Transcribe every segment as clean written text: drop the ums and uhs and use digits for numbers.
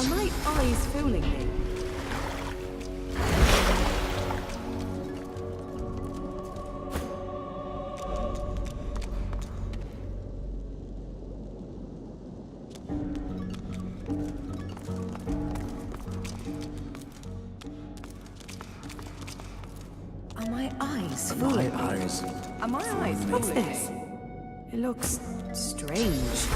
Are my eyes fooling me? Are my eyes fooling me? Are my eyes fooling me? What's this? It looks strange.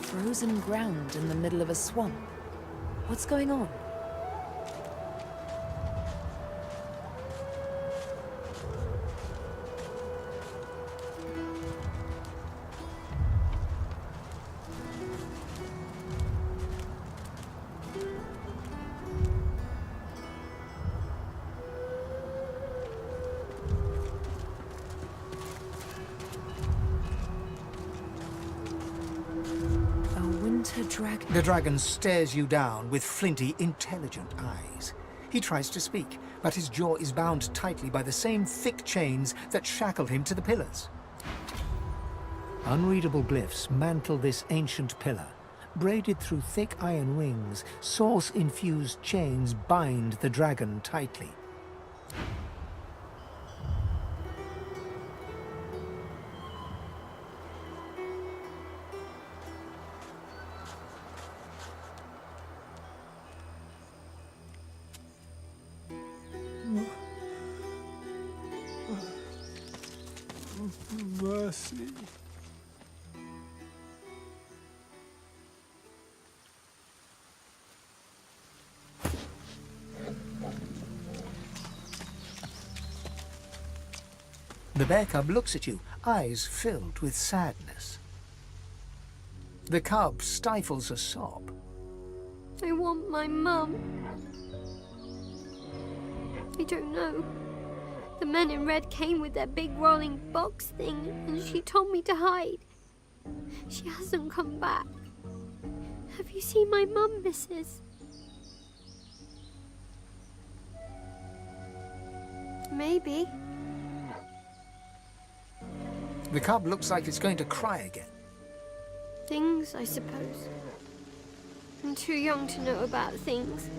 Frozen ground in the middle of a swamp. What's going on? The dragon stares you down with flinty, intelligent eyes. He tries to speak, but his jaw is bound tightly by the same thick chains that shackled him to the pillars. Unreadable glyphs mantle this ancient pillar. Braided through thick iron rings, source-infused chains bind the dragon tightly. Mercy. The bear cub looks at you, eyes filled with sadness. The cub stifles a sob. I want my mum. I don't know. The men in red came with their big rolling box thing, and she told me to hide. She hasn't come back. Have you seen my mum, missus? Maybe. The cub looks like it's going to cry again. Things, I suppose. I'm too young to know about things.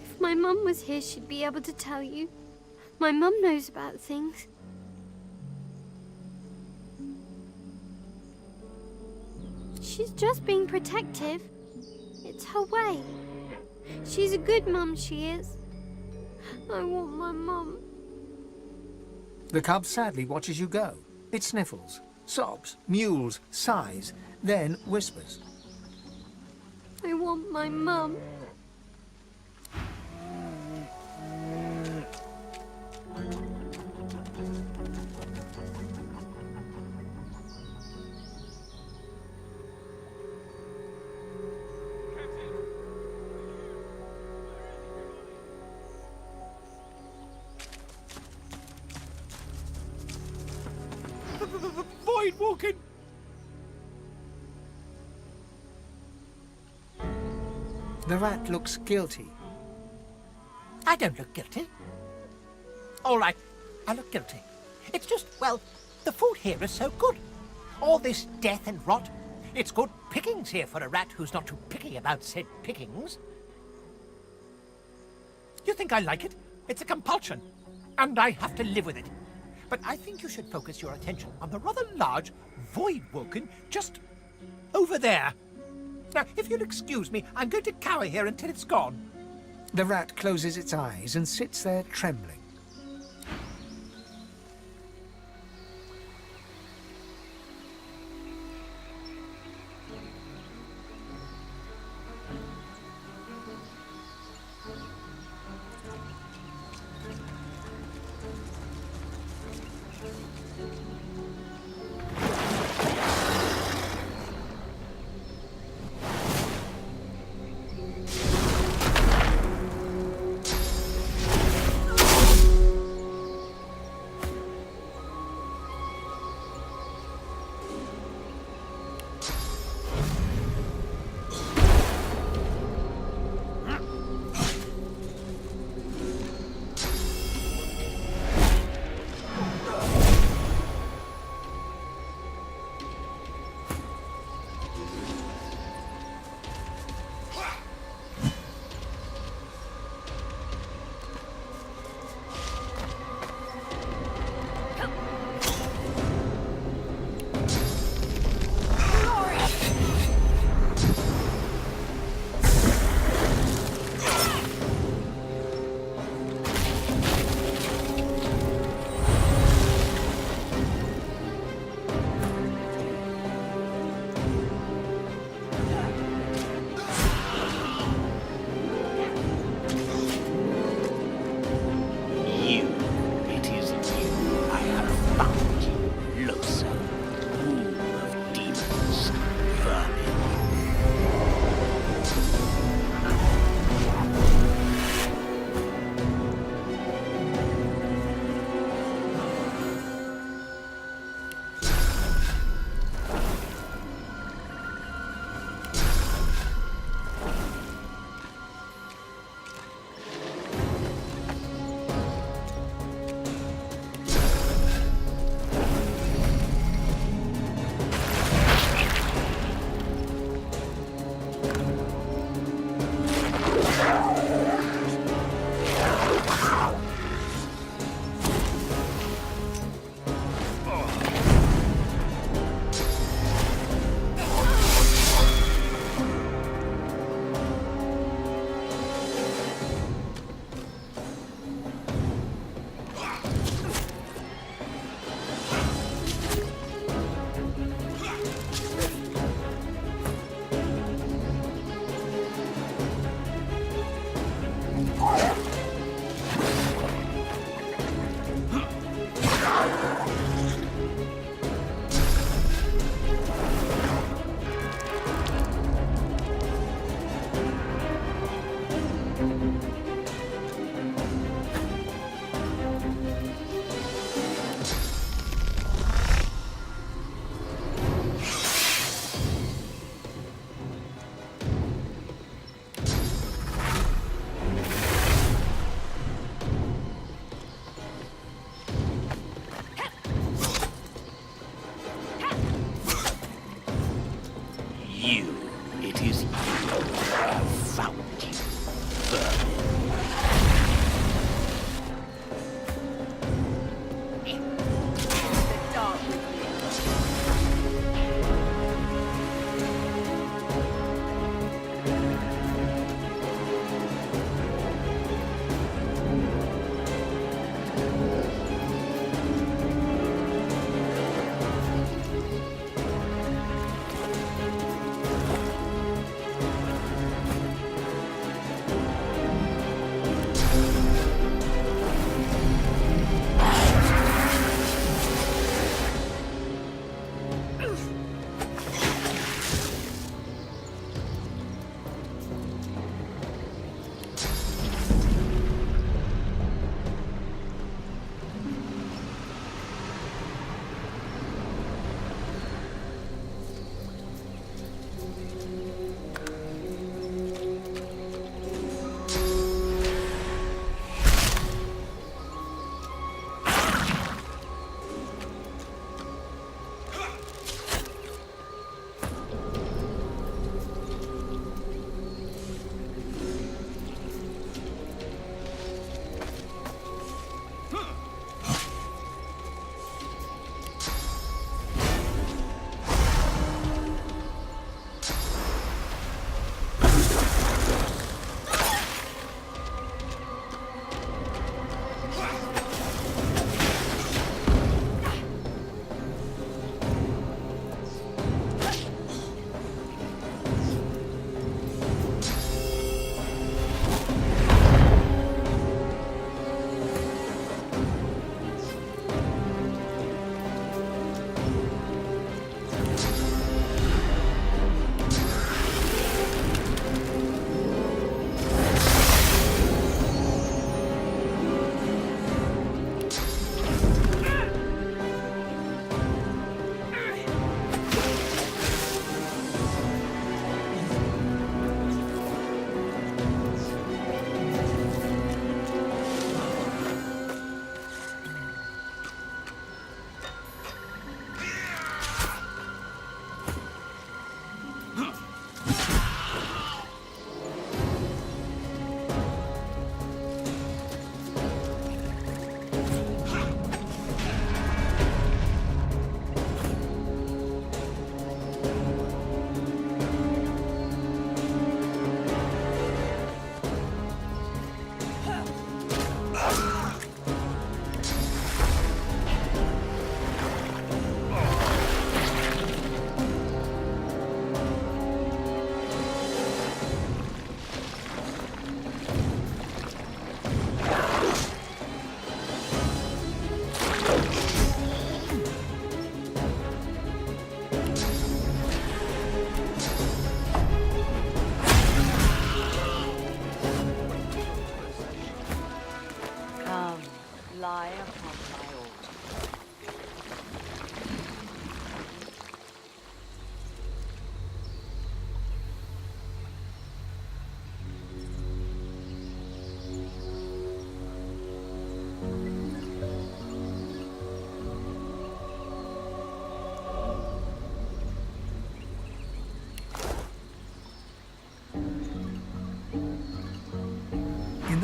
If my mum was here, she'd be able to tell you. My mum knows about things. She's just being protective. It's her way. She's a good mum, she is. I want my mum. The cub sadly watches you go. It sniffles, sobs, mewls, sighs, then whispers. I want my mum. Voidwoken! The rat looks guilty. I don't look guilty. All right, I look guilty. It's just, well, the food here is so good. All this death and rot. It's good pickings here for a rat who's not too picky about said pickings. You think I like it? It's a compulsion, and I have to live with it. But I think you should focus your attention on the rather large voidwoken just over there. Now, if you'll excuse me, I'm going to cower here until it's gone. The rat closes its eyes and sits there trembling.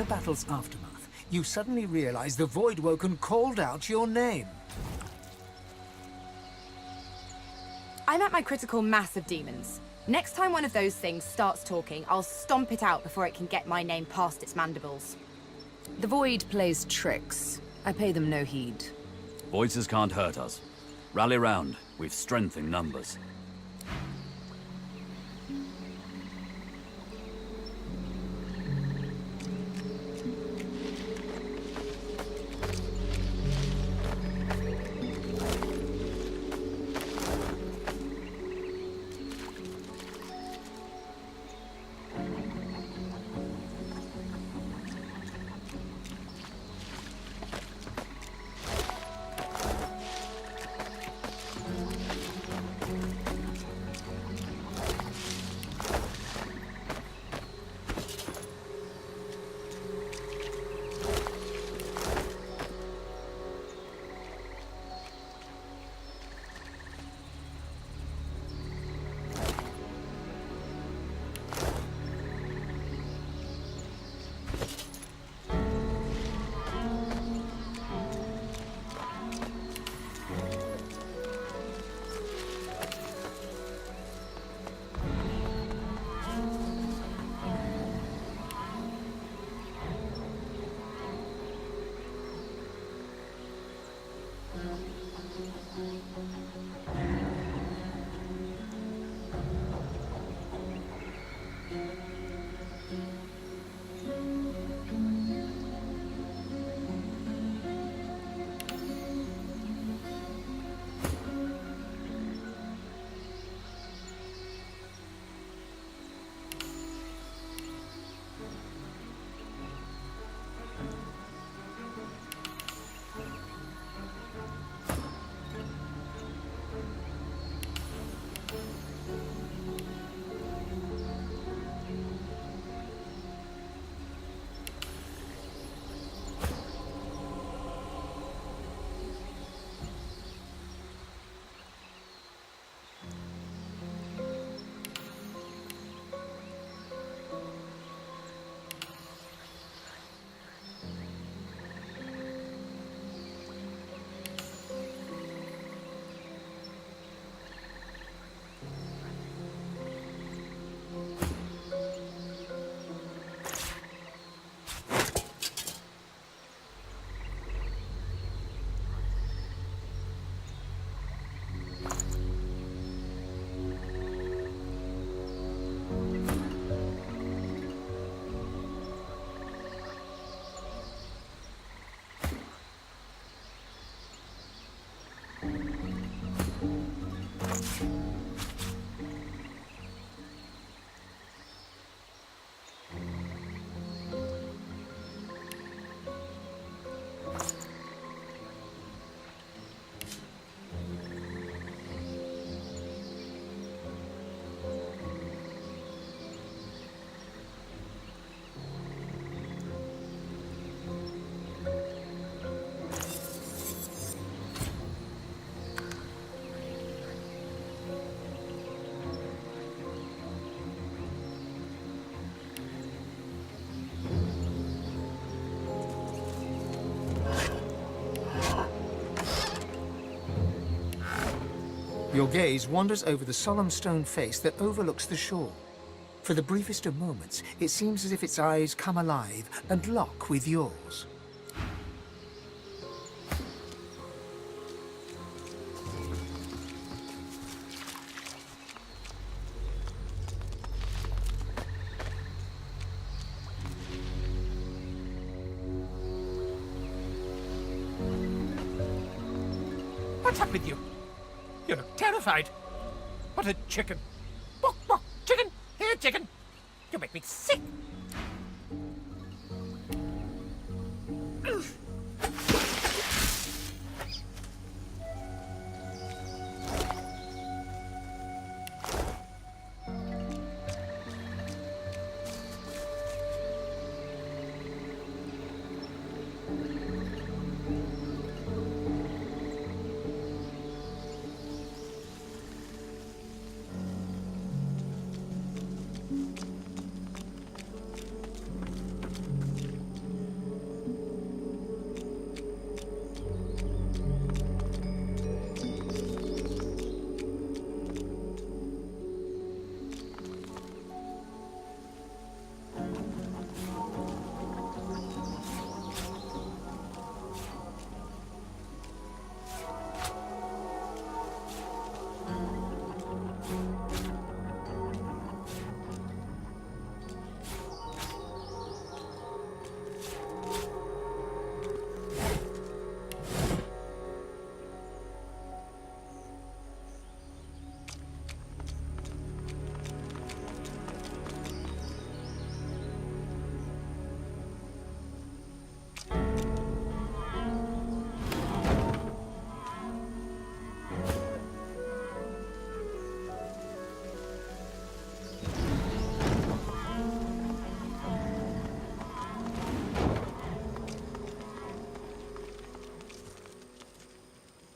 the battle's aftermath, you suddenly realize the voidwoken called out your name. I'm at my critical mass of demons. Next time one of those things starts talking, I'll stomp it out before it can get my name past its mandibles. The Void plays tricks. I pay them no heed. Voices can't hurt us. Rally round. We've strength in numbers. Your gaze wanders over the solemn stone face that overlooks the shore. For the briefest of moments, it seems as if its eyes come alive and lock with yours. What's up with you? You look terrified. What a chicken. Bok, bok, chicken. Here, chicken. You make me sick.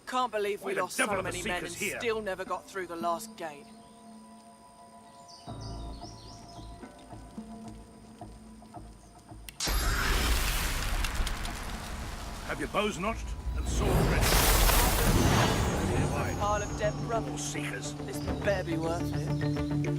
Can't believe we Why the lost so devil are the many men and Seekers here? still never got through the last gate. Have your bows notched and swords ready. Hereby, Pile of dead all brothers. seekers. This better be worth it.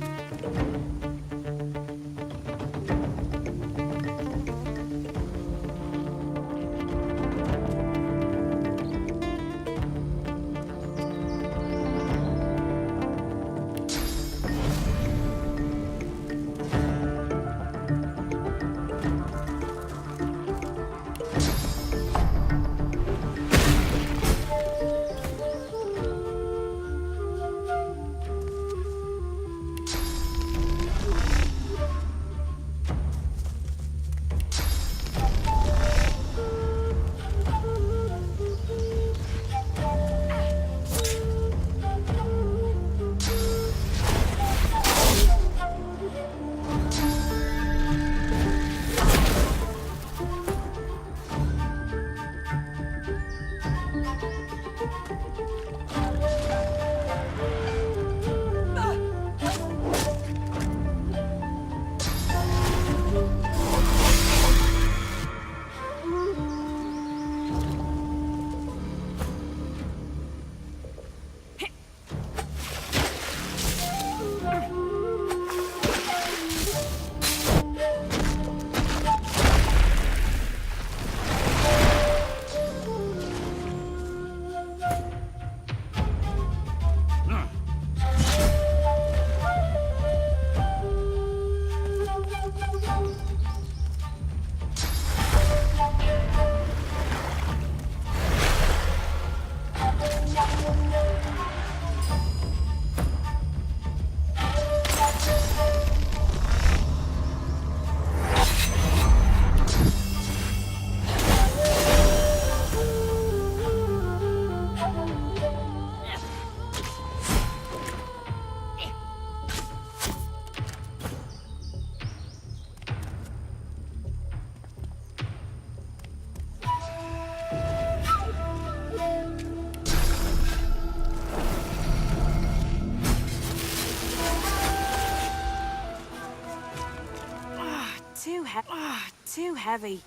Too heavy.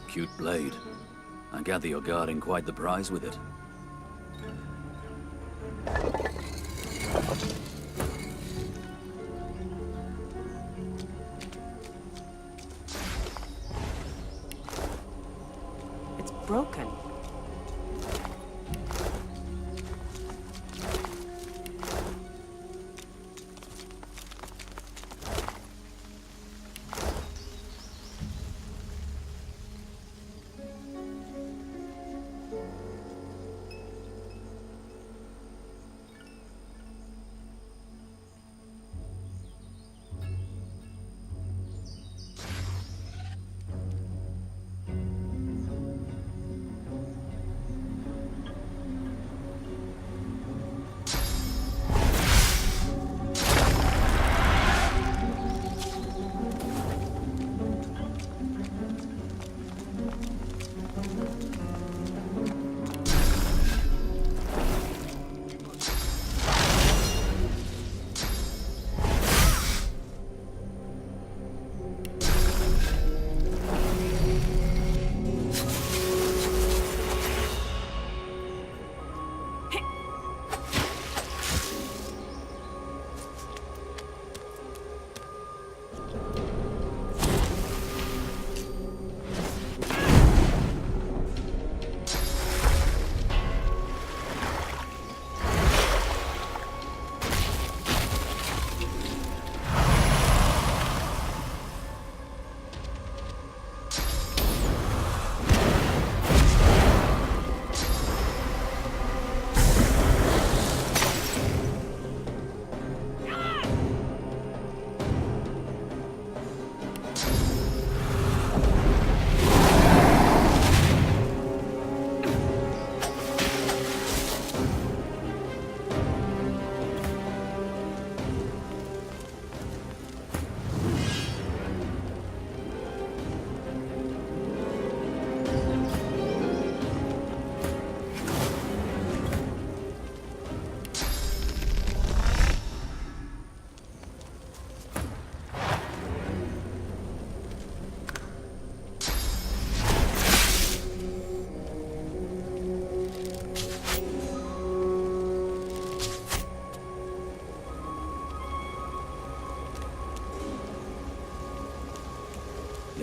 Cute blade. I gather you're guarding quite the prize with it. It's broken.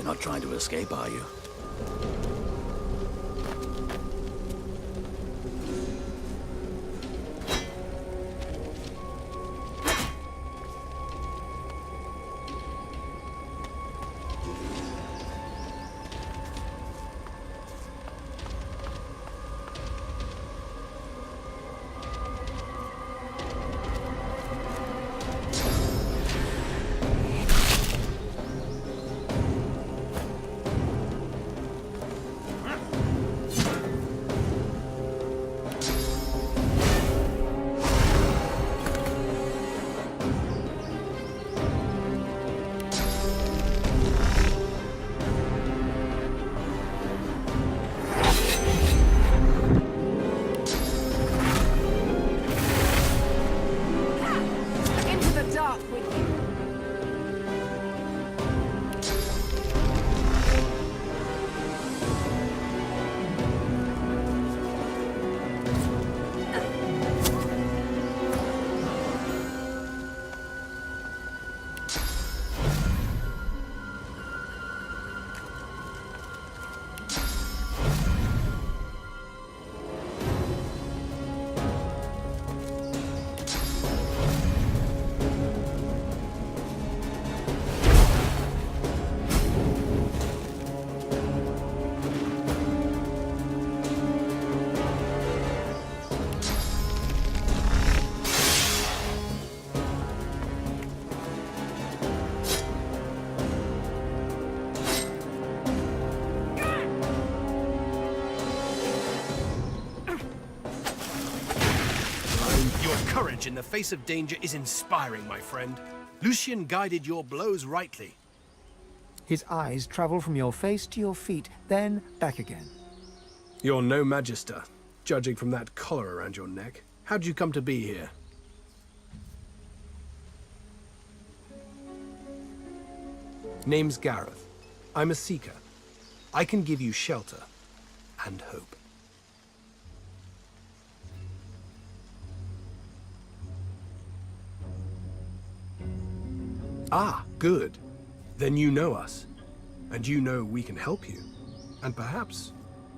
You're not trying to escape, are you? Courage in the face of danger is inspiring, my friend. Lucian guided your blows rightly. His eyes travel from your face to your feet, then back again. You're no magister, judging from that collar around your neck. How'd you come to be here? Name's Gareth. I'm a seeker. I can give you shelter and hope. Ah, good. Then you know us. And you know we can help you. And perhaps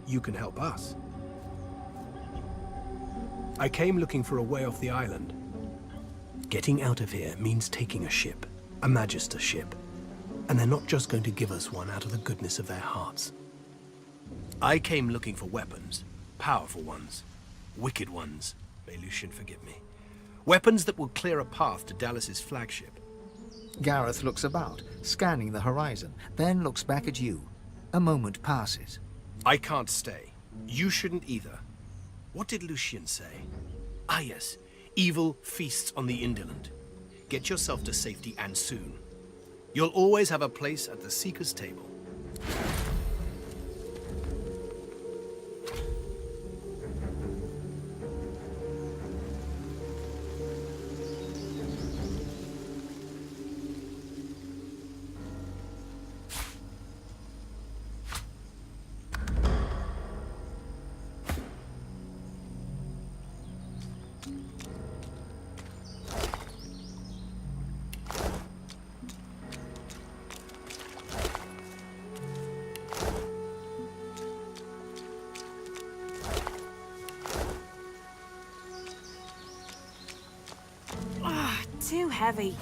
you can help us. I came looking for a way off the island. Getting out of here means taking a ship, a magister ship. And they're not just going to give us one out of the goodness of their hearts. I came looking for weapons, powerful ones, wicked ones, may Lucian forgive me. Weapons that will clear a path to Dallas's flagship. Gareth looks about, scanning the horizon, then looks back at you. A moment passes. I can't stay. You shouldn't either. What did Lucian say? Ah yes, evil feasts on the indolent. Get yourself to safety and soon. You'll always have a place at the Seeker's table. Too heavy.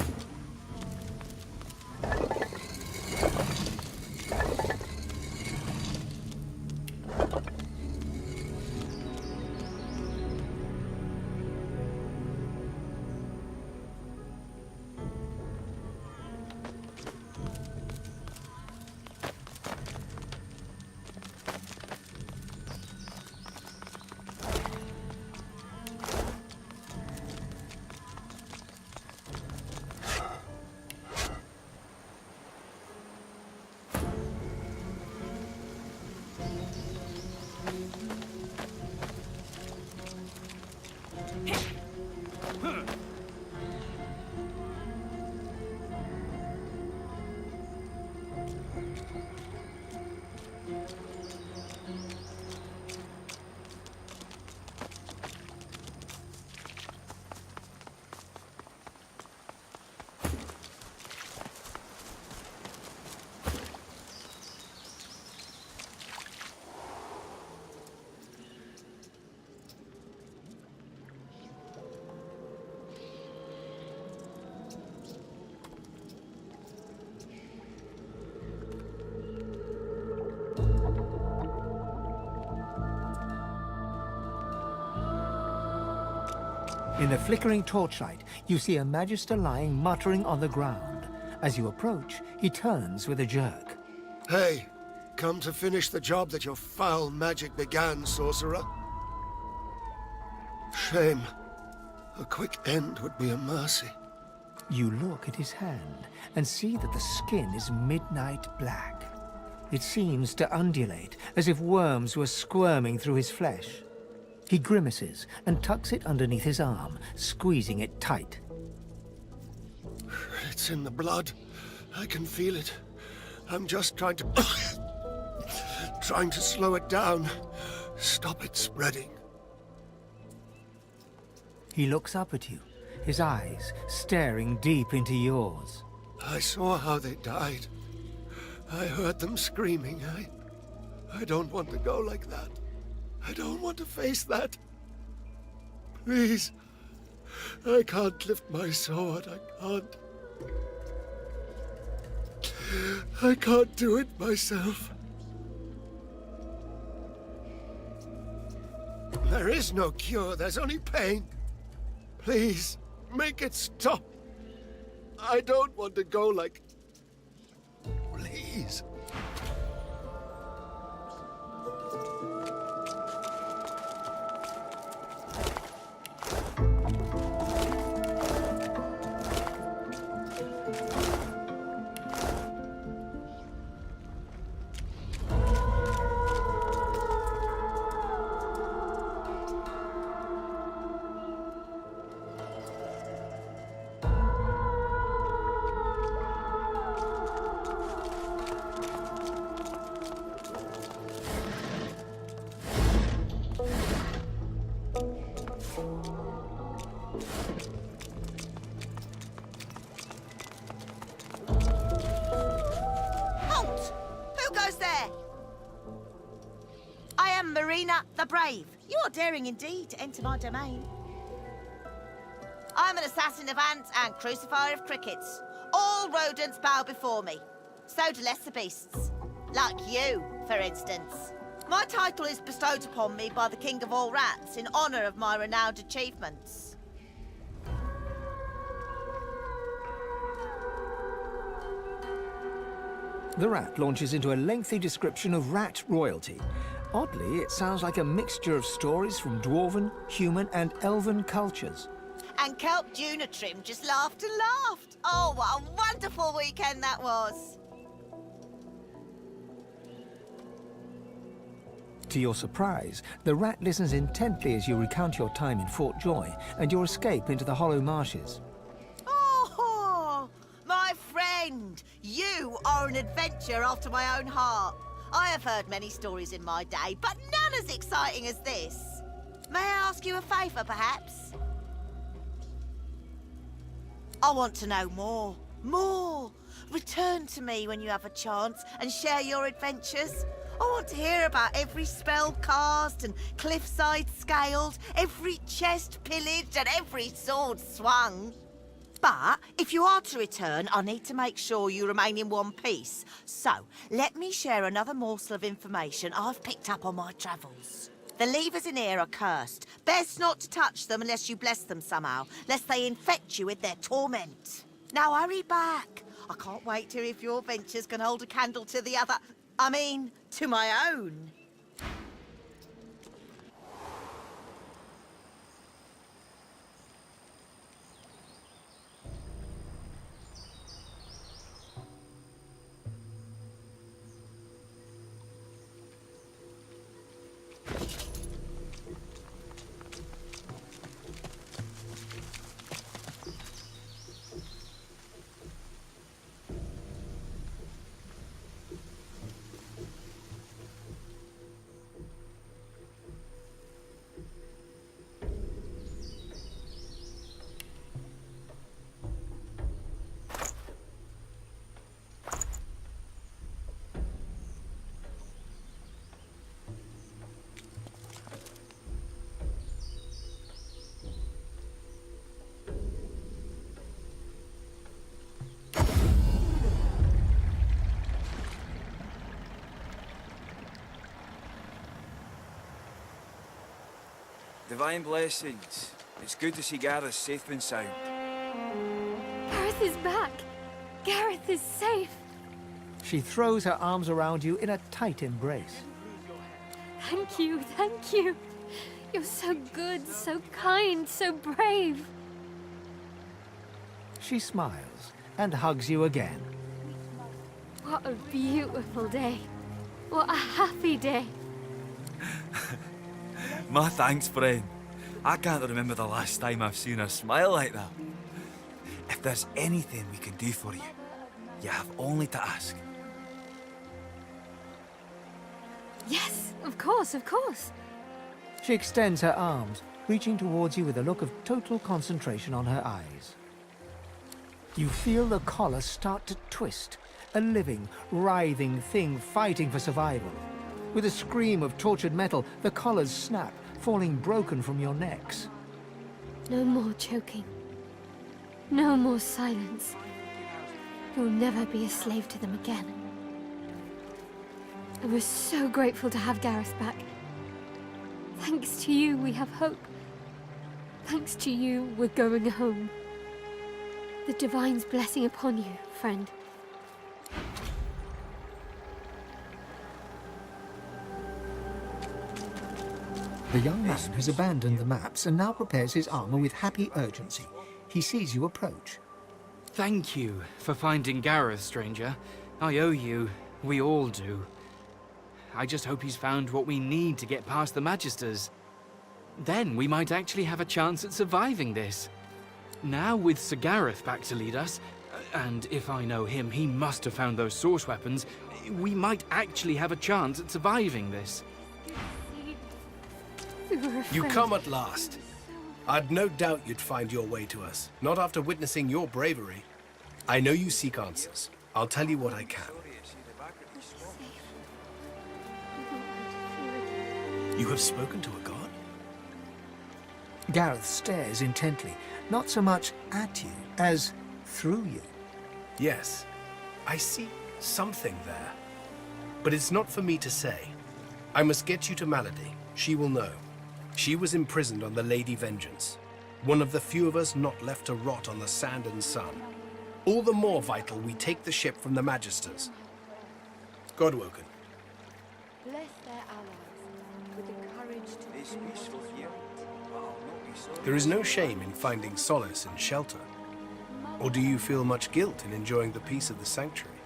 In the flickering torchlight, you see a magister lying muttering on the ground. As you approach, he turns with a jerk. Hey, come to finish the job that your foul magic began, sorcerer? Shame. A quick end would be a mercy. You look at his hand and see that the skin is midnight black. It seems to undulate, as if worms were squirming through his flesh. He grimaces and tucks it underneath his arm, squeezing it tight. It's in the blood. I can feel it. I'm just trying to... trying to slow it down. Stop it spreading. He looks up at you, his eyes staring deep into yours. I saw how they died. I heard them screaming. I don't want to go like that. I don't want to face that. Please. I can't lift my sword. I can't do it myself. There is no cure. There's only pain. Please, make it stop. I don't want to go like... Please. The brave. You are daring indeed to enter my domain. I'm an assassin of ants and crucifier of crickets. All rodents bow before me. So do lesser beasts. Like you, for instance. My title is bestowed upon me by the King of all Rats in honor of my renowned achievements. The rat launches into a lengthy description of rat royalty. Oddly, it sounds like a mixture of stories from dwarven, human, and elven cultures. And Kelp Junitrim just laughed and laughed. Oh, what a wonderful weekend that was. To your surprise, the rat listens intently as you recount your time in Fort Joy and your escape into the Hollow Marshes. Oh, my friend, you are an adventure after my own heart. I have heard many stories in my day, but none as exciting as this. May I ask you a favour, perhaps? I want to know more. More! Return to me when you have a chance and share your adventures. I want to hear about every spell cast and cliffside scaled, every chest pillaged and every sword swung. But if you are to return, I need to make sure you remain in one piece. So, let me share another morsel of information I've picked up on my travels. The levers in here are cursed. Best not to touch them unless you bless them somehow, lest they infect you with their torment. Now hurry back. I can't wait to hear if your ventures can hold a candle to the other... to my own. Divine blessings. It's good to see Gareth safe and sound. Gareth is back. Gareth is safe. She throws her arms around you in a tight embrace. Thank you, thank you. You're so good, so kind, so brave. She smiles and hugs you again. What a beautiful day. What a happy day. My thanks, friend. I can't remember the last time I've seen her smile like that. If there's anything we can do for you, you have only to ask. Yes, of course, of course. She extends her arms, reaching towards you with a look of total concentration on her eyes. You feel the collar start to twist, a living, writhing thing fighting for survival. With a scream of tortured metal, the collars snap, falling broken from your necks. No more choking. No more silence. You'll never be a slave to them again. And we're so grateful to have Gareth back. Thanks to you, we have hope. Thanks to you, we're going home. The Divine's blessing upon you, friend. The young man has abandoned the maps and now prepares his armor with happy urgency. He sees you approach. Thank you for finding Gareth, stranger. I owe you. We all do. I just hope he's found what we need to get past the magisters. Then we might actually have a chance at surviving this. Now with Sir Gareth back to lead us, and if I know him, he must have found those source weapons, we might actually have a chance at surviving this. You come at last. I'd no doubt you'd find your way to us, not after witnessing your bravery. I know you seek answers. I'll tell you what I can. You have spoken to a god? Gareth stares intently, not so much at you as through you. Yes, I see something there. But it's not for me to say. I must get you to Malady. She will know. She was imprisoned on the Lady Vengeance, one of the few of us not left to rot on the sand and sun. All the more vital we take the ship from the magisters. Godwoken. Bless their allies with the courage to This peaceful here, but I'll not be sorry. There is no shame in finding solace in shelter. Or do you feel much guilt in enjoying the peace of the sanctuary?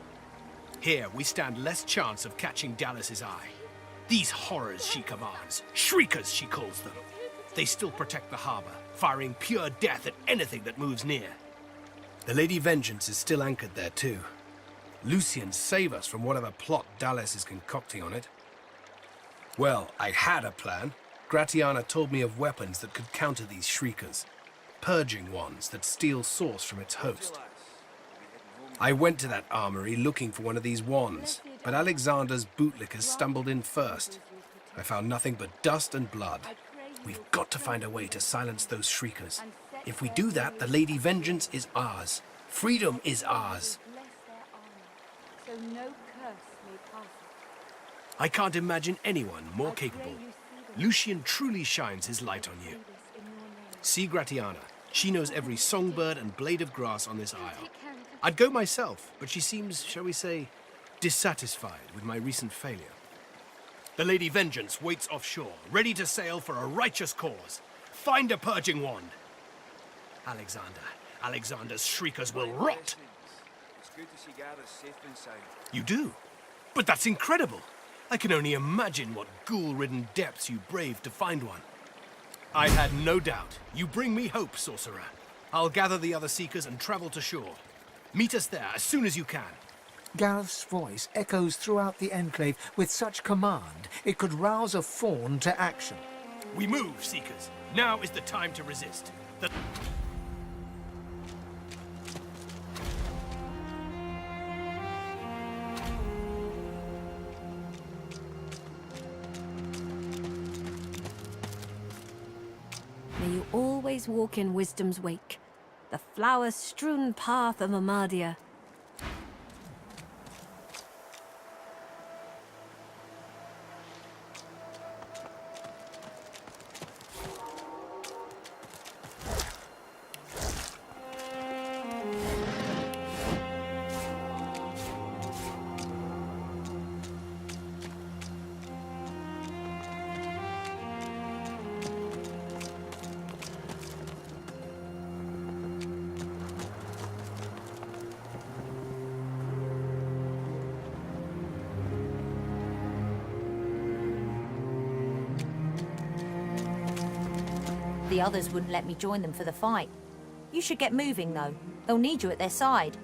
Here we stand less chance of catching Dallas's eye. These horrors she commands, shriekers she calls them. They still protect the harbor, firing pure death at anything that moves near. The Lady Vengeance is still anchored there too. Lucian, save us from whatever plot Dallas is concocting on it. Well, I had a plan. Gratiana told me of weapons that could counter these shriekers. Purging ones that steal source from its host. I went to that armory looking for one of these wands, but Alexander's bootlickers stumbled in first. I found nothing but dust and blood. We've got to find a way to silence those shriekers. If we do that, the Lady Vengeance is ours. Freedom is ours. so no curse may pass. I can't imagine anyone more capable. Lucian truly shines his light on you. See Gratiana. She knows every songbird and blade of grass on this isle. I'd go myself, but she seems, shall we say, dissatisfied with my recent failure. The Lady Vengeance waits offshore, ready to sail for a righteous cause. Find a purging wand. Alexander's shriekers will rot. It's good to see Gareth safe and sound. You do? But that's incredible. I can only imagine what ghoul-ridden depths you braved to find one. I had no doubt. You bring me hope, sorcerer. I'll gather the other seekers and travel to shore. Meet us there as soon as you can. Gareth's voice echoes throughout the enclave with such command it could rouse a fawn to action. We move, seekers. Now is the time to resist. May you always walk in wisdom's wake, the flower-strewn path of Amadia. The others wouldn't let me join them for the fight. You should get moving, though. They'll need you at their side.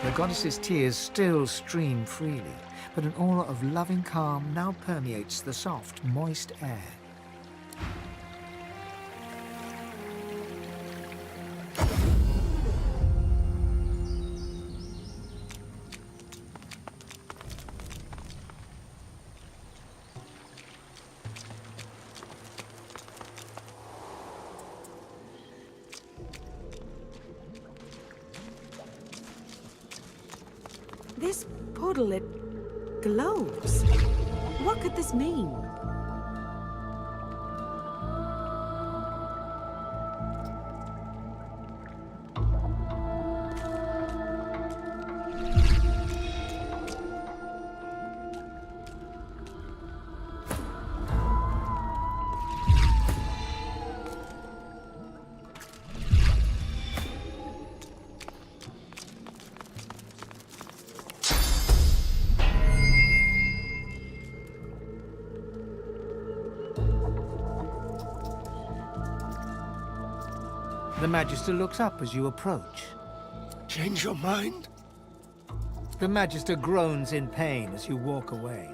The goddess's tears still stream freely, but an aura of loving calm now permeates the soft, moist air. This puddle, it glows. What could this mean? The Magister looks up as you approach. Change your mind? The Magister groans in pain as you walk away.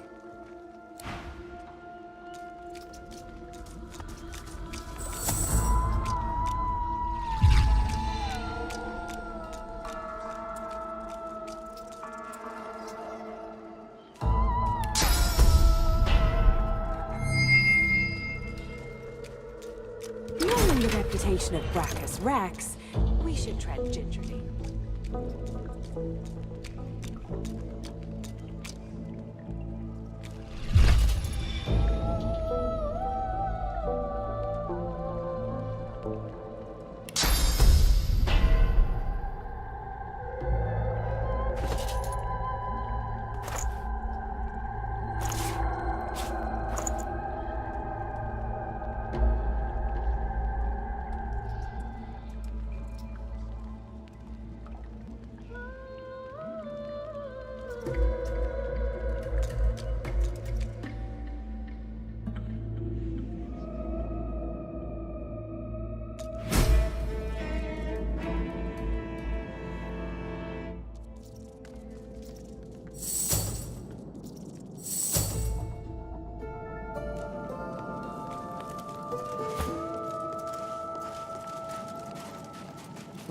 Knowing the reputation of Braxxus Rex, we should tread gingerly.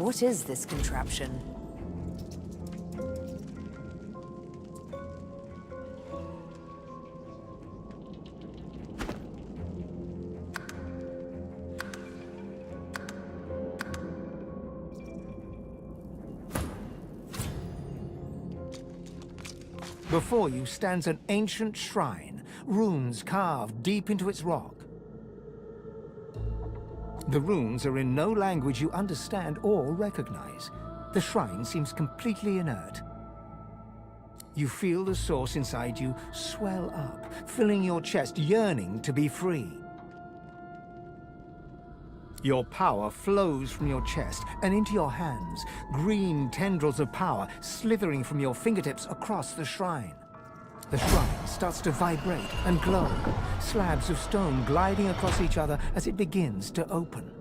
What is this contraption? Before you stands an ancient shrine, runes carved deep into its rock. The runes are in no language you understand or recognize. The shrine seems completely inert. You feel the source inside you swell up, filling your chest, yearning to be free. Your power flows from your chest and into your hands, green tendrils of power slithering from your fingertips across the shrine. The shrine starts to vibrate and glow, slabs of stone gliding across each other as it begins to open.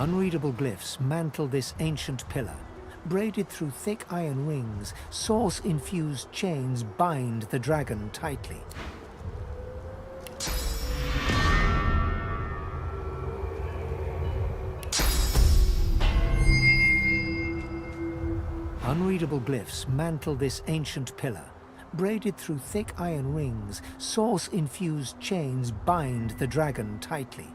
Unreadable glyphs mantle this ancient pillar. Braided through thick iron rings, source-infused chains bind the dragon tightly. Unreadable glyphs mantle this ancient pillar. Braided through thick iron rings, source-infused chains bind the dragon tightly.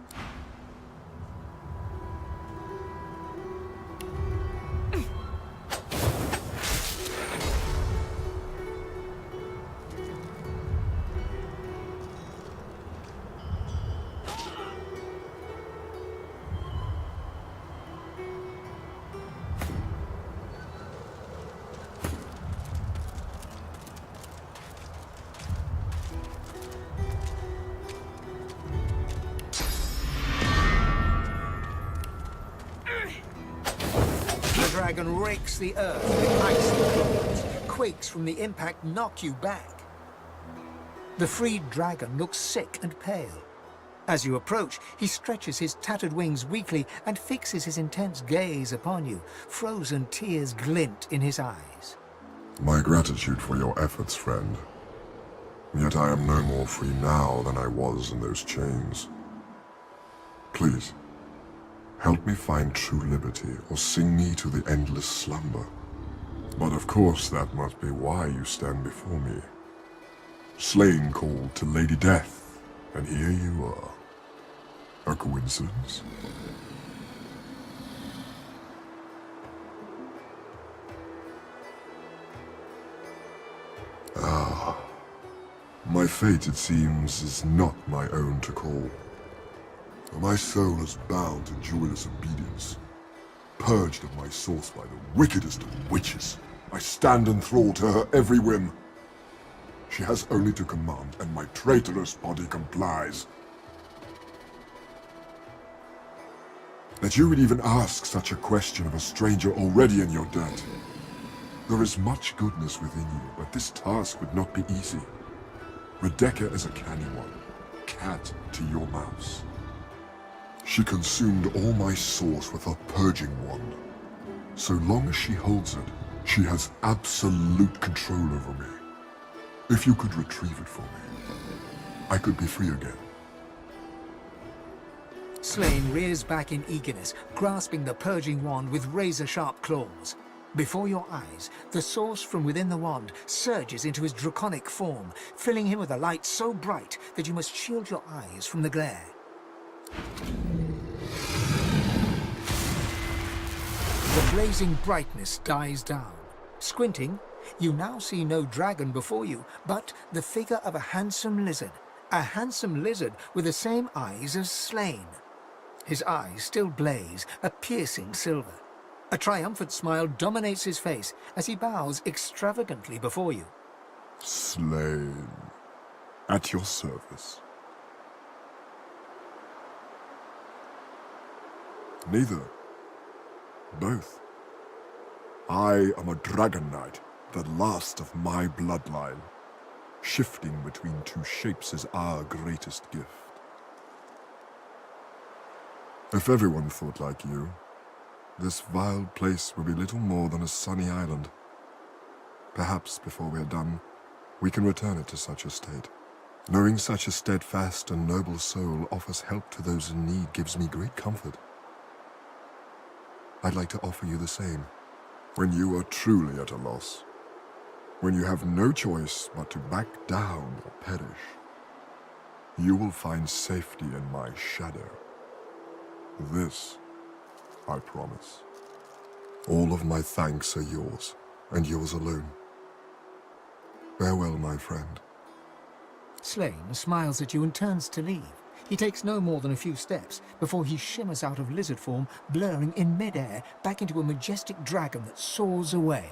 dragon rakes the earth with icy claws. Quakes from the impact knock you back. The freed dragon looks sick and pale. As you approach, he stretches his tattered wings weakly and fixes his intense gaze upon you. Frozen tears glint in his eyes. My gratitude for your efforts, friend. Yet I am no more free now than I was in those chains. Please, help me find true liberty, or sing me to the endless slumber. But of course that must be why you stand before me. Slane called to Lady Death, and here you are. A coincidence? Ah. My fate, it seems, is not my own to call. My soul is bound to joyless obedience. Purged of my source by the wickedest of witches, I stand enthralled to her every whim. She has only to command, and my traitorous body complies. That you would even ask such a question of a stranger already in your debt. There is much goodness within you, but this task would not be easy. Rebecca is a canny one, cat to your mouse. She consumed all my source with her purging wand. So long as she holds it, she has absolute control over me. If you could retrieve it for me, I could be free again. Slane rears back in eagerness, grasping the purging wand with razor-sharp claws. Before your eyes, the source from within the wand surges into his draconic form, filling him with a light so bright that you must shield your eyes from the glare. The blazing brightness dies down. Squinting, you now see no dragon before you, but the figure of a handsome lizard. A handsome lizard with the same eyes as Slane. His eyes still blaze, a piercing silver. A triumphant smile dominates his face as he bows extravagantly before you. Slane, at your service. Neither. Both. I am a dragon knight, the last of my bloodline. Shifting between two shapes is our greatest gift. If everyone thought like you, this vile place will be little more than a sunny island. Perhaps before we are done, we can return it to such a state. Knowing such a steadfast and noble soul offers help to those in need gives me great comfort. I'd like to offer you the same. When you are truly at a loss, when you have no choice but to back down or perish, you will find safety in my shadow. This, I promise. All of my thanks are yours, and yours alone. Farewell, my friend. Slane smiles at you and turns to leave. He takes no more than a few steps before he shimmers out of lizard form, blurring in midair back into a majestic dragon that soars away.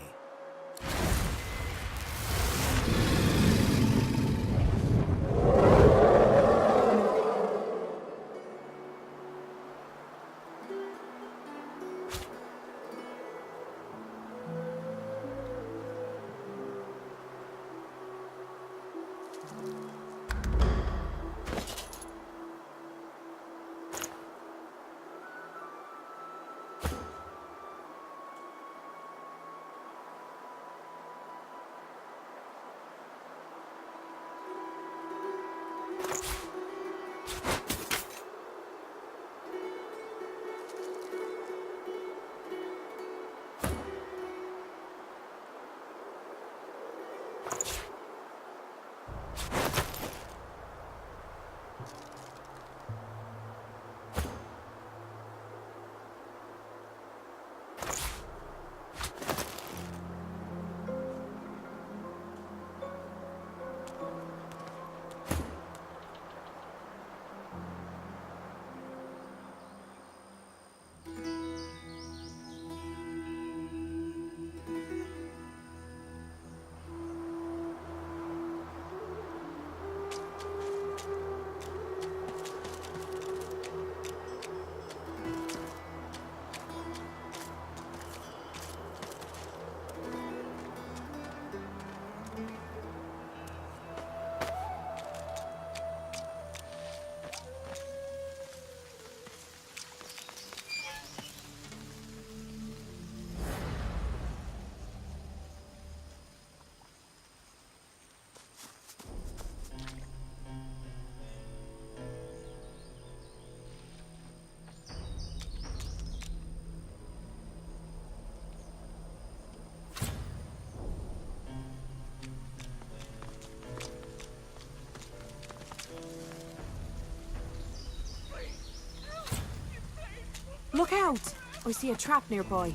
out! I see a trap nearby.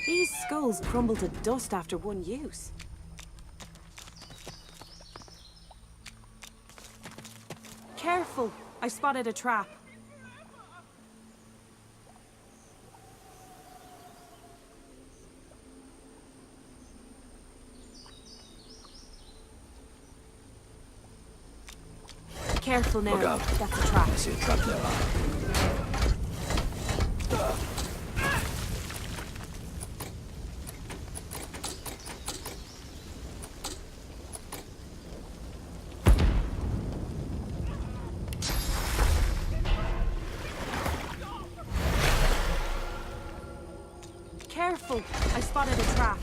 These skulls crumble to dust after one use. Careful! I spotted a trap. Careful now. Look out. That's a trap. I see a trap nearby. Careful! I spotted a trap.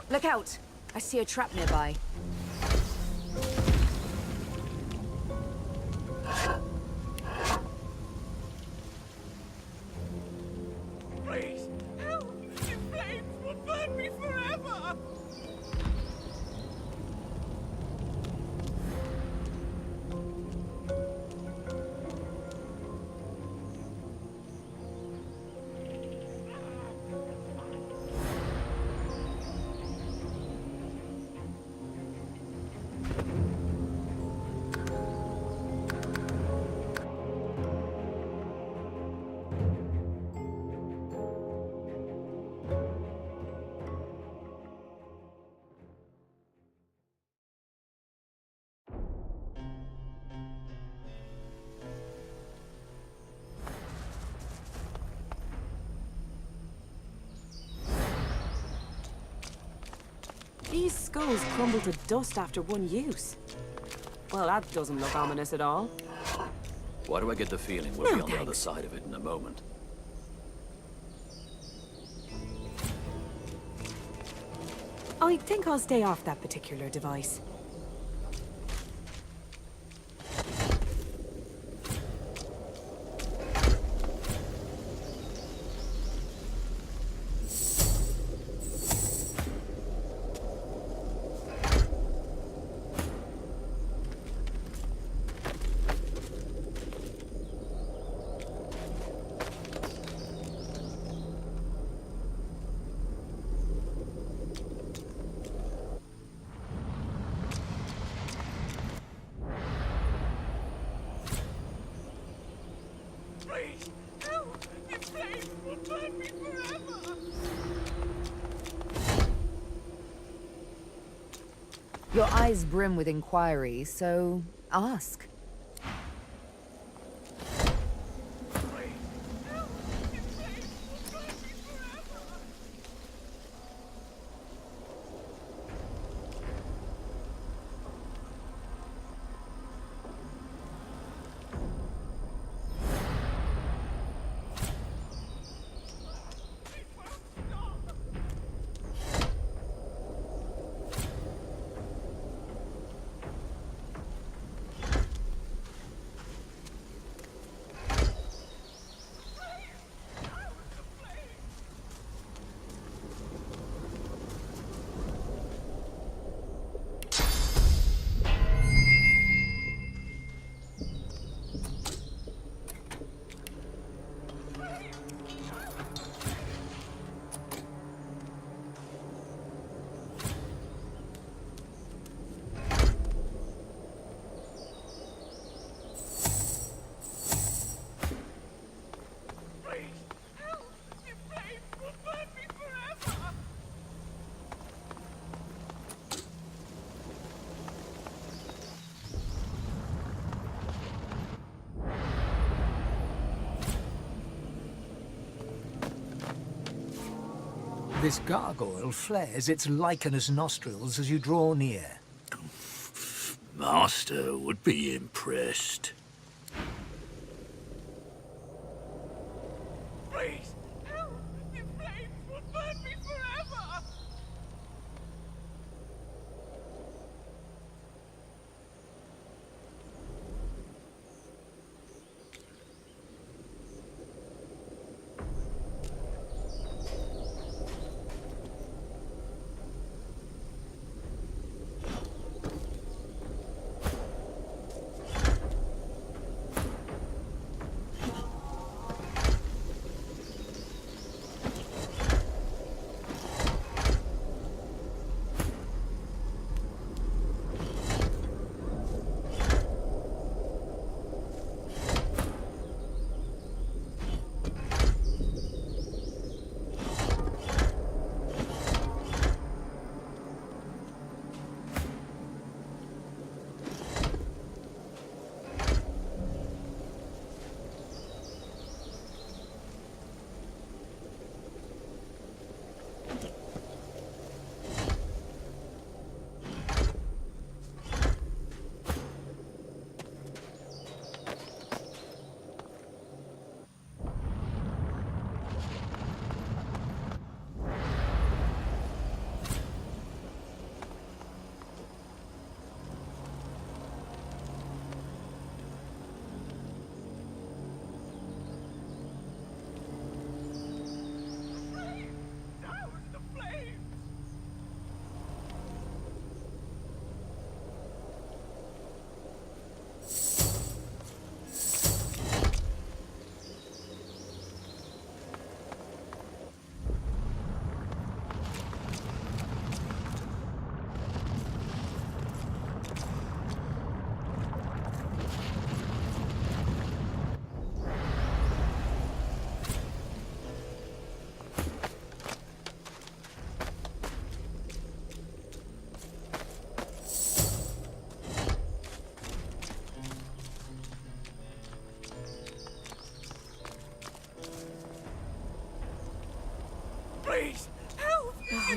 Look out! I see a trap nearby. Please, help! The flames will burn me forever! These skulls crumble to dust after one use. Well, that doesn't look ominous at all. Why do I get the feeling we'll be on the other side of it in a moment? I think I'll stay off that particular device. Please, help! The flames will burn me forever! Your eyes brim with inquiry, so ask. This gargoyle flares its lichenous nostrils as you draw near. Master would be impressed. Please, help! The flames will burn me forever!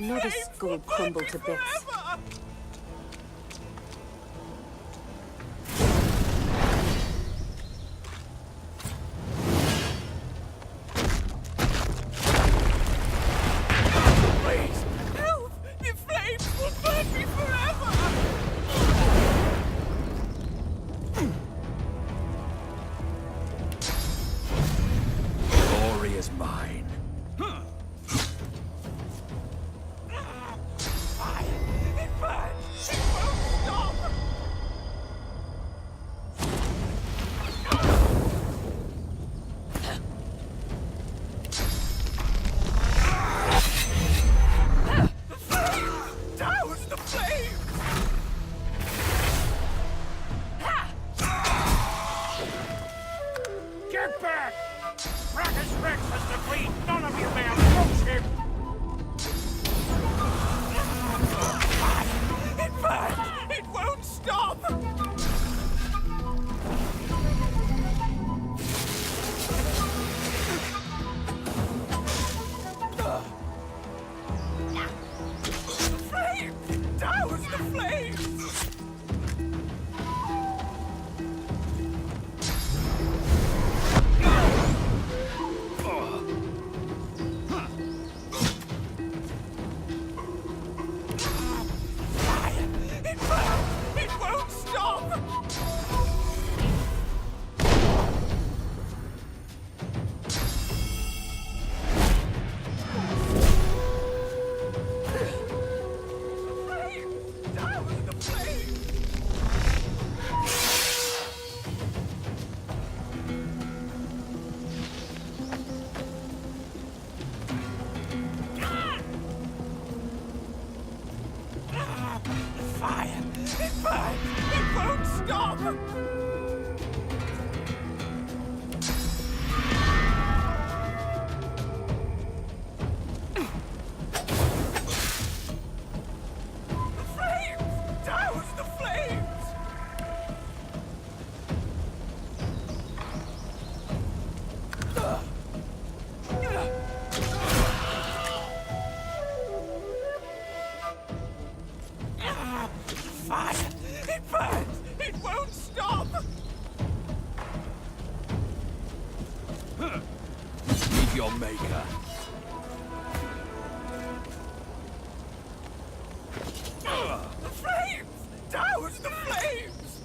Another skull crumbled to bits. Please, help! The flames will burn me forever! Glory is mine. It burns! It won't stop! Douse the flames! Get back! Braxxus Rex has to flee! None of you may approach him! It burns! It won't stop! The flames! Douse the flames! Fire! It burns! It won't stop! Flames! Douse the flames! Fire! It burns! It won't stop! The flames! Douse the flames! Fire! It burns! It won't stop! Meet your maker. The flames! Douse the flames!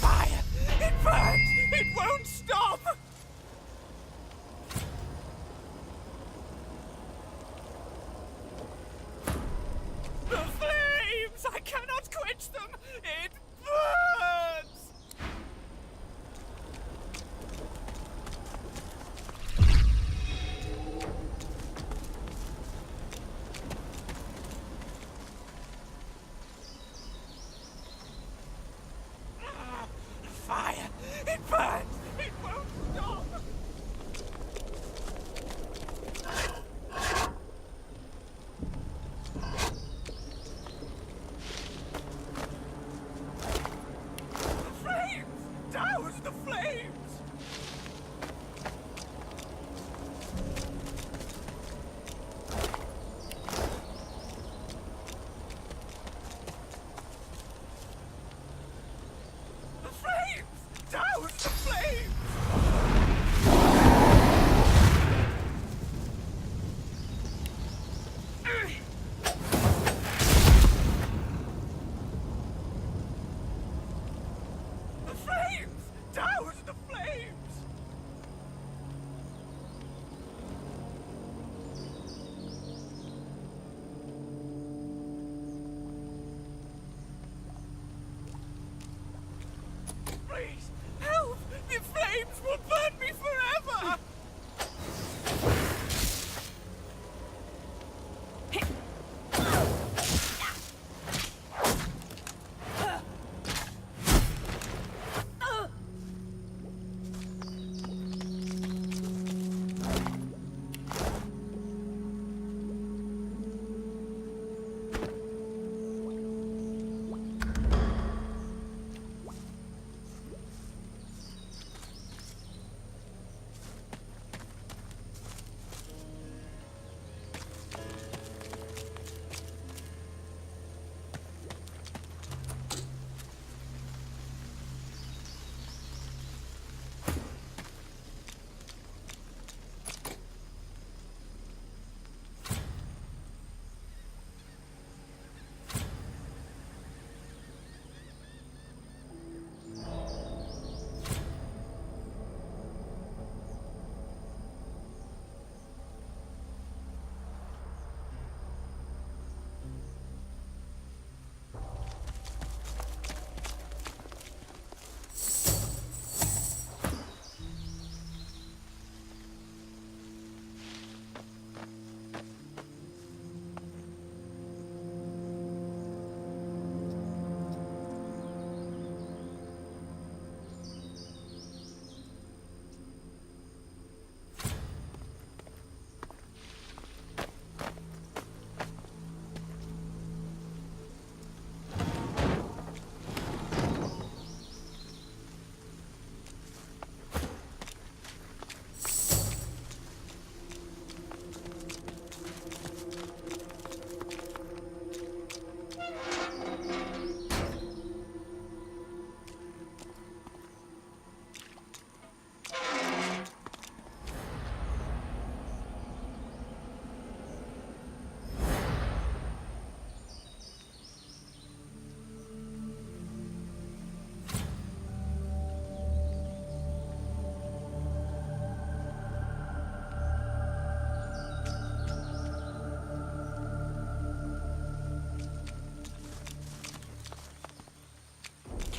Fire! It burns! It won't stop! The flames! I cannot quench them! It burns! Fire! It burns! It won't stop! The flames! Douse the flames! The flames! Douse the flames! The flames! Douse the flames!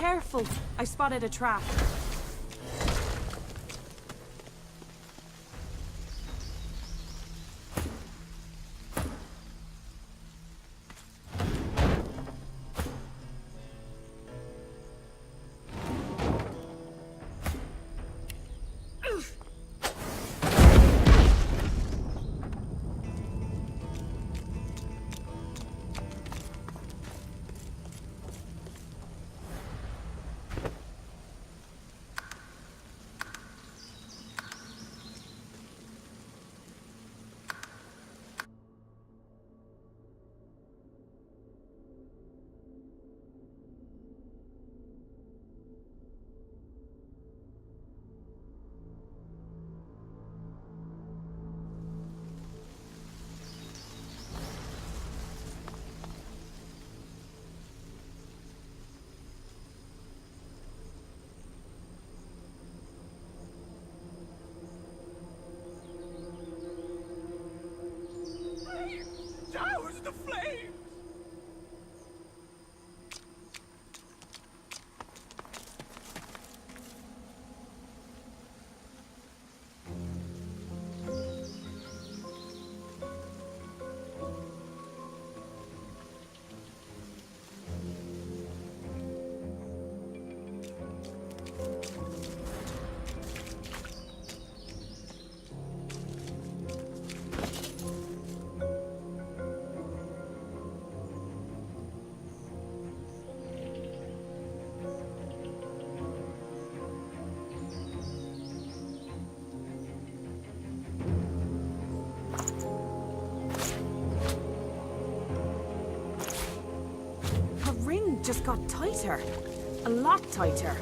careful. I spotted a trap. Douse the flames! Just got tighter. A lot tighter.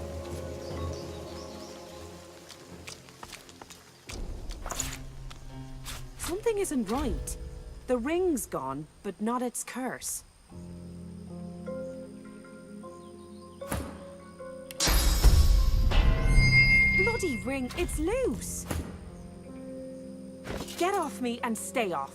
Something isn't right. The ring's gone, but not its curse. Bloody ring, it's loose! Get off me and stay off.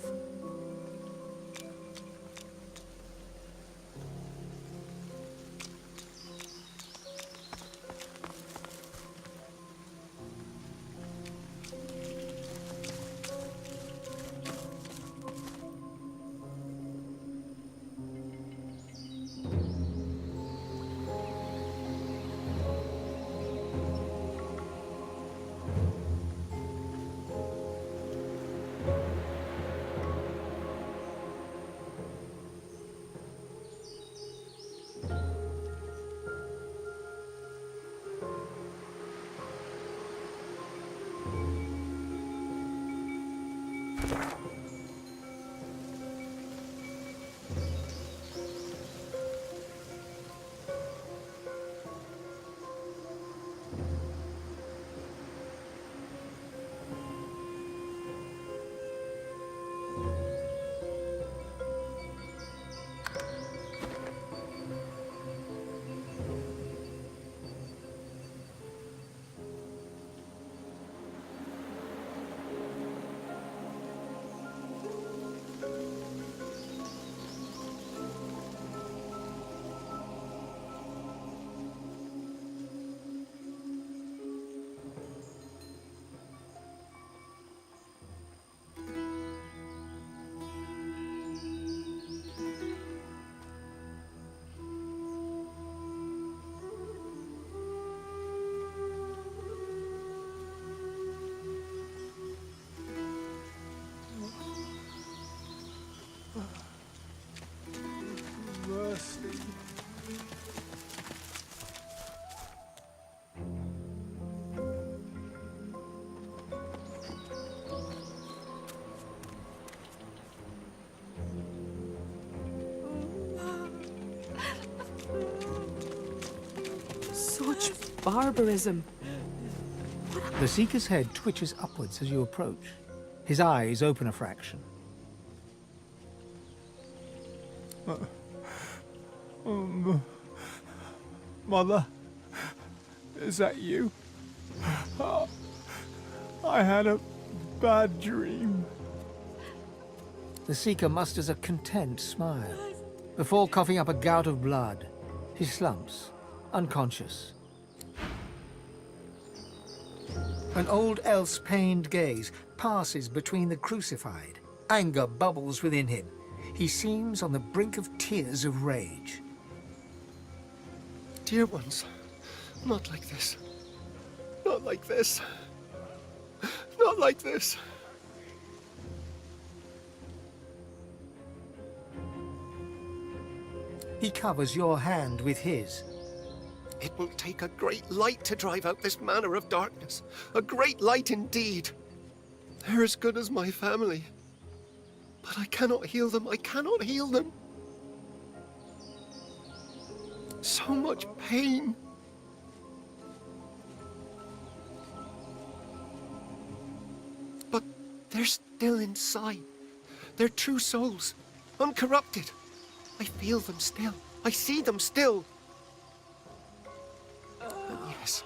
Such barbarism. The Seeker's head twitches upwards as you approach. His eyes open a fraction. Mother, is that you? I had a bad dream. The Seeker musters a content smile. Before coughing up a gout of blood, he slumps, unconscious. An old elf's pained gaze passes between the crucified. Anger bubbles within him. He seems on the brink of tears of rage. Dear ones, not like this. Not like this. Not like this. He covers your hand with his. It will take a great light to drive out this manner of darkness. A great light indeed. They're as good as my family. But I cannot heal them. I cannot heal them. So much pain. But they're still inside. They're true souls, uncorrupted. I feel them still. I see them still. And yes,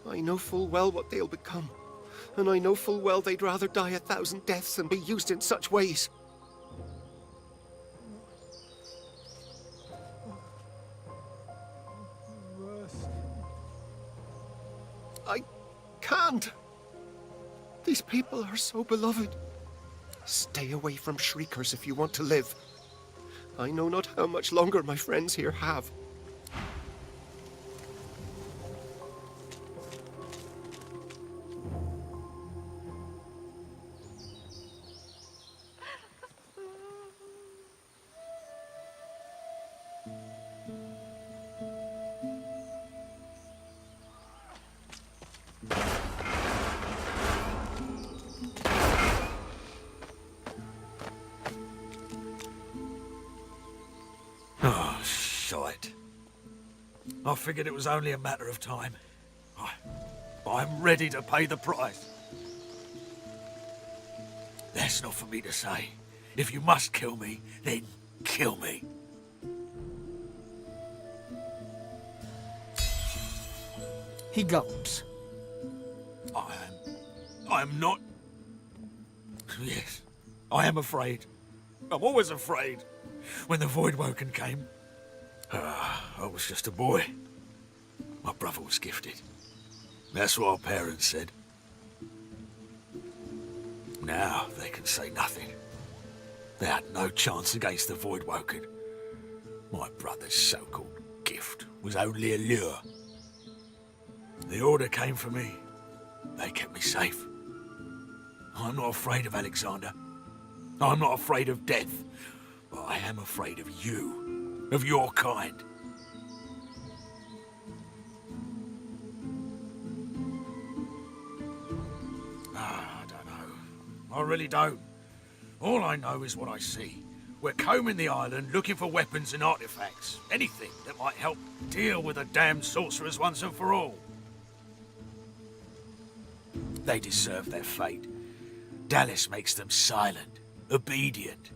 I know full well what they'll become. And I know full well they'd rather die 1,000 deaths than be used in such ways. I can't. These people are so beloved. Stay away from shriekers if you want to live. I know not how much longer my friends here have. Oh, shite. I figured it was only a matter of time. I'm ready to pay the price. That's not for me to say. If you must kill me, then kill me. He gulps. I'm not... Yes, I am afraid. I'm always afraid. When the voidwoken came, I was just a boy. My brother was gifted. That's what our parents said. Now they can say nothing. They had no chance against the voidwoken. My brother's so-called gift was only a lure. The order came for me. They kept me safe. I'm not afraid of Alexander. I'm not afraid of death. But I am afraid of you, of your kind. I don't know. I really don't. All I know is what I see. We're combing the island looking for weapons and artifacts. Anything that might help deal with the damned sorcerers once and for all. They deserve their fate. Dallas makes them silent, obedient.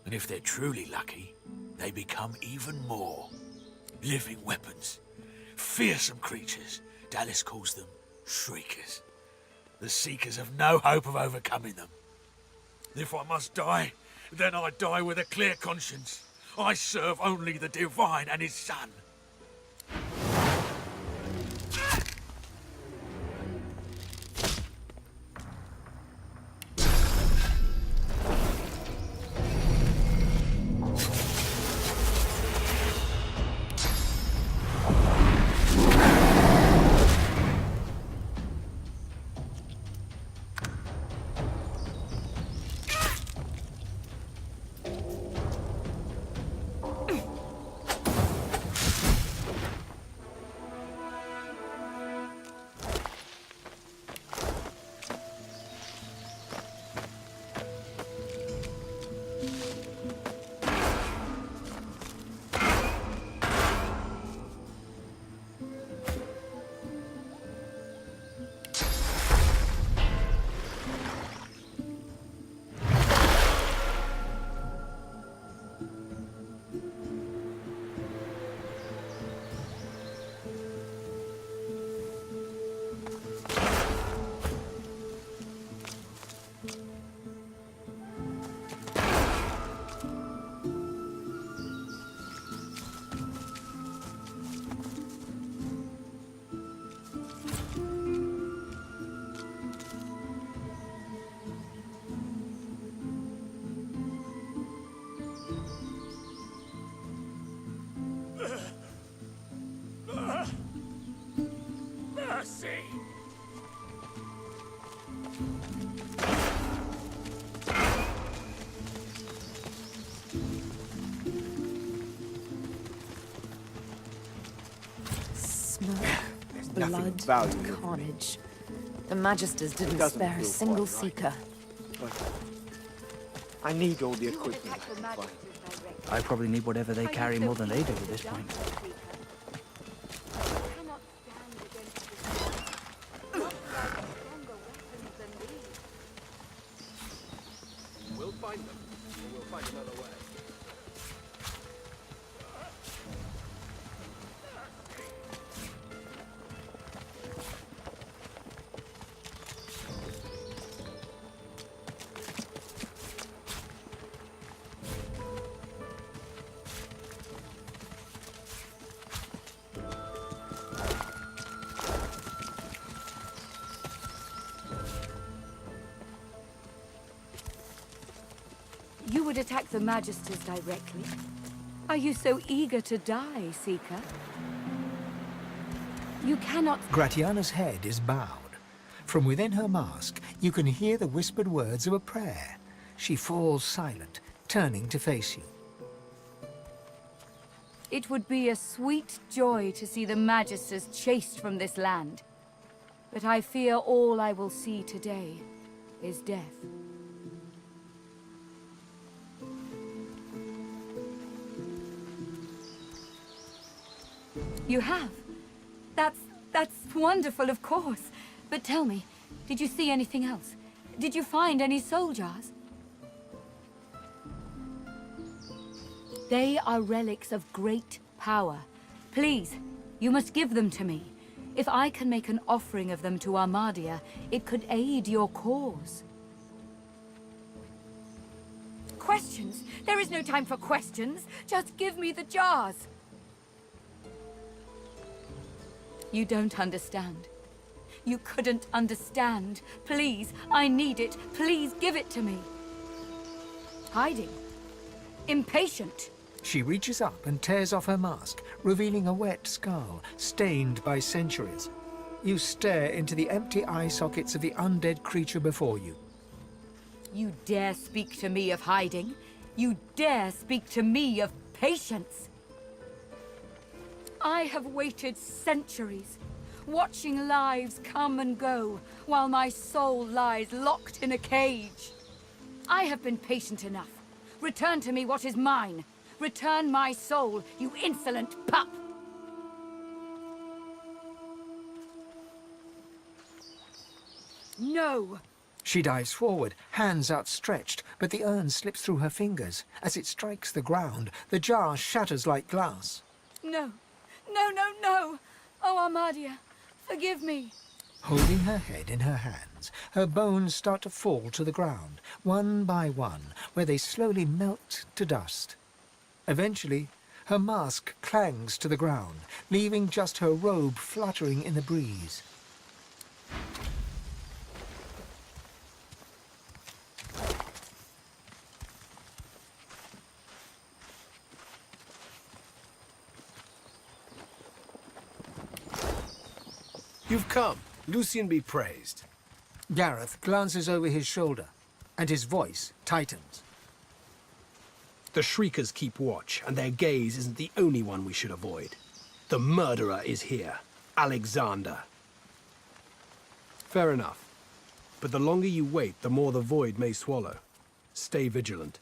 And if they're truly lucky, they become even more. Living weapons. Fearsome creatures. Dallas calls them shriekers. The Seekers have no hope of overcoming them. If I must die, then I die with a clear conscience. I serve only the Divine and his Son. mercy! Smoke, nothing blood, valuable. carnage. The magisters didn't Doesn't spare a feel single quite right. seeker. But I need all the equipment I can find. I probably need whatever they carry more than they do at this point. We'll find them, or we'll find another way. You would attack the magisters directly? Are you so eager to die, Seeker? You cannot... Gratiana's head is bowed. From within her mask, you can hear the whispered words of a prayer. She falls silent, turning to face you. It would be a sweet joy to see the magisters chased from this land. But I fear all I will see today is death. You have? That's wonderful, of course. But tell me, did you see anything else? Did you find any soul jars? They are relics of great power. Please, you must give them to me. If I can make an offering of them to Armadia, it could aid your cause. Questions? There is no time for questions. Just give me the jars. You don't understand. You couldn't understand. Please, I need it. Please give it to me. Hiding. Impatient. She reaches up and tears off her mask, revealing a wet skull, stained by centuries. You stare into the empty eye sockets of the undead creature before you. You dare speak to me of hiding? You dare speak to me of patience? I have waited centuries, watching lives come and go, while my soul lies locked in a cage. I have been patient enough. Return to me what is mine. Return my soul, you insolent pup! No! She dives forward, hands outstretched, but the urn slips through her fingers. As it strikes the ground, the jar shatters like glass. No! No, no, no! Oh, Armadia, forgive me. Holding her head in her hands, her bones start to fall to the ground, one by one, where they slowly melt to dust. Eventually, her mask clangs to the ground, leaving just her robe fluttering in the breeze. You've come. Lucian be praised. Gareth glances over his shoulder, and his voice tightens. The Shriekers keep watch, and their gaze isn't the only one we should avoid. The murderer is here, Alexander. Fair enough. But the longer you wait, the more the void may swallow. Stay vigilant.